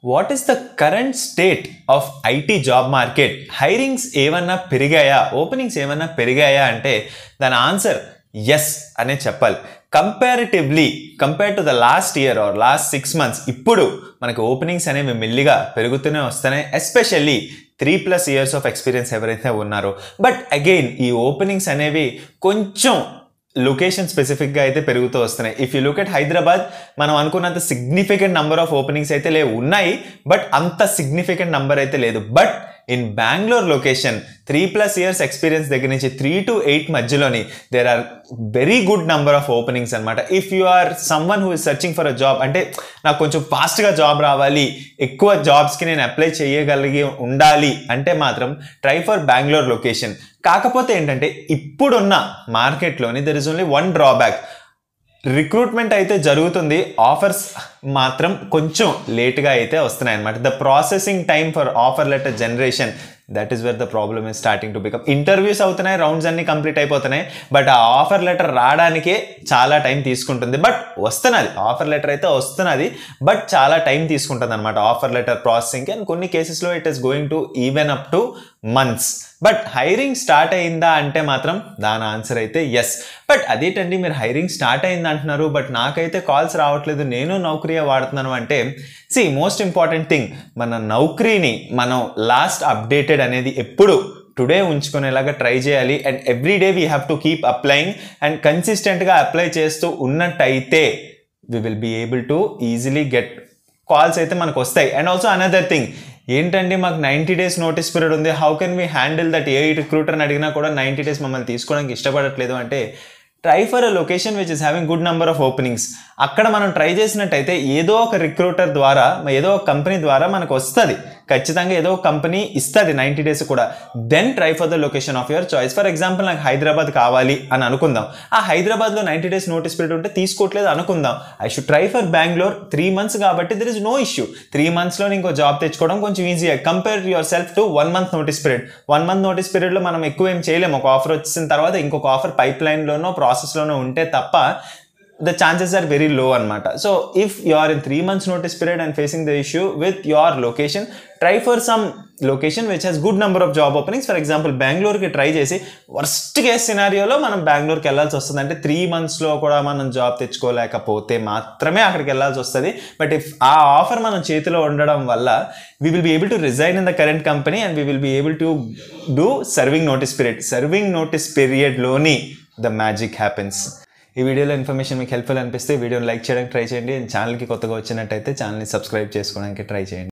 What is the current state of IT job market? Hirings ఏమన్నా పెరిగాయా, openings ఏమన్నా పెరిగాయా అంటే దాని ఆన్సర్ yes అనే చెప్పాలి. Comparatively compare to the last year are last 6 months ఇప్పుడు మనకు ఓపెనింగ్స్ అనేవి మెల్లిగా పెరుగుతూనే వస్తున్నాయి. ఎస్పెషల్లీ 3+ years ఆఫ్ ఎక్స్పీరియన్స్ ఎవరైతే ఉన్నారో. బట్ అగైన్ ఈ ఓపెనింగ్స్ అనేవి కొంచెం లొకేషన్ స్పెసిఫిక్గా అయితే పెరుగుతూ వస్తున్నాయి. If you look at Hyderabad మనం అనుకున్నంత సిగ్నిఫికెంట్ నంబర్ ఆఫ్ ఓపెనింగ్స్ అయితే ఉన్నాయి, బట్ అంత సిగ్నిఫికెంట్ నంబర్ అయితే లేదు. But in Bengaluru location 3+ years experience దగ్గర నుంచి 3 to 8 మధ్యలోని there are very good number of openings అనమాట. If you are someone who is searching for a job, అంటే నాకు కొంచెం ఫాస్ట్గా జాబ్ రావాలి, ఎక్కువ జాబ్స్కి నేను అప్లై చేయగలిగి ఉండాలి అంటే మాత్రం ట్రై ఫర్ బెంగళూరు లొకేషన్. కాకపోతే ఏంటంటే ఇప్పుడున్న మార్కెట్లోని there is only one drawback. Recruitment అయితే జరుగుతుంది, ఆఫర్స్ మాత్రం కొంచెం లేట్గా అయితే వస్తున్నాయి అనమాట. The processing time for offer letter generation, that is where the problem is starting to become. Interviews అవుతున్నాయి, రౌండ్స్ అన్ని కంప్లీట్ అయిపోతున్నాయి, బట్ ఆ ఆఫర్ లెటర్ రావడానికే చాలా టైం తీసుకుంటుంది. బట్ వస్తున్నది, ఆఫర్ లెటర్ అయితే వస్తున్నది, బట్ చాలా టైం తీసుకుంటుంది అనమాట ఆఫర్ లెటర్ ప్రాసెసింగ్కి. అండ్ కొన్ని కేసెస్లో it is going to even up to months. But hiring start అయిందా అంటే మాత్రం దాని ఆన్సర్ అయితే ఎస్. బట్ అదేంటండి మీరు హైరింగ్ స్టార్ట్ అయింది అంటున్నారు, బట్ నాకైతే కాల్స్ రావట్లేదు, నేను నౌకరీయే వాడుతున్నాను అంటే, సి మోస్ట్ ఇంపార్టెంట్ థింగ్, మన నౌకరీని మనం లాస్ట్ అప్డేటెడ్ అనేది ఎప్పుడు టుడే ఉంచుకునేలాగా ట్రై చేయాలి. And everyday we have to keep applying and కన్సిస్టెంట్గా అప్లై చేస్తూ ఉన్నట్టయితే we will be able to easily get calls అయితే మనకు వస్తాయి. అండ్ ఆల్సో అనదర్ థింగ్, ఏంటండి మాకు 90 days నోటీస్ పీరియడ్ ఉంది, how can we handle that? ఏ రిక్రూటర్ని అడిగినా కూడా 90 days మమ్మల్ని తీసుకోవడానికి ఇష్టపడట్లేదు అంటే, try for a location which is having good number of openings. అక్కడ మనం ట్రై చేసినట్టయితే ఏదో ఒక రిక్రూటర్ ద్వారా, ఏదో ఒక కంపెనీ ద్వారా మనకు వస్తుంది, ఖచ్చితంగా ఏదో ఒక కంపెనీ ఇస్తుంది 90 days కూడా. Then try for the location of your choice. For example నాకు హైదరాబాద్ కావాలి అని అనుకుందాం, ఆ హైదరాబాద్లో 90 days నోటీస్ పీరియడ్ ఉంటే తీసుకోవట్లేదు అనుకుందాం, I should try for Bengaluru. 3 months కాబట్టి దెర్ ఇస్ నో ఇష్యూ. 3 monthsలో ఇంకో జాబ్ తెచ్చుకోవడం కొంచెం ఈజీగా. Compare your self to 1 month notice period. 1 month notice పీరియడ్లో మనం ఎక్కువ ఏం చేయలేము. ఒక ఆఫర్ వచ్చిన తర్వాత ఇంకొక ఆఫర్ పైప్ లైన్లోనో ప్రాసెస్లోనో ఉంటే తప్ప the chances are very low anamata. So if you are in 3 months notice period and facing the issue with your location, try for some location which has good number of job openings. For example Bangalore ki try chesi worst case scenario lo manam Bangalore ki vellalsi vastadi ante 3 months lo kuda manam job techukolekapothe maatrame akkadiki vellalsi vastadi. But if aa offer manam chethilo undadam valla we will be able to resign in the current company and we will be able to do serving notice period. Serving notice period loni the magic happens. ఈ వీడియోలో information మీకు helpful అనిపిస్తే వీడియోని like చేయడానికి try చేయండి. ఛానల్కి కొత్తగా వచ్చినట్టయితే ఛానల్ని సబ్స్క్రైబ్ చేసుకోవడానికి ట్రై చేయండి.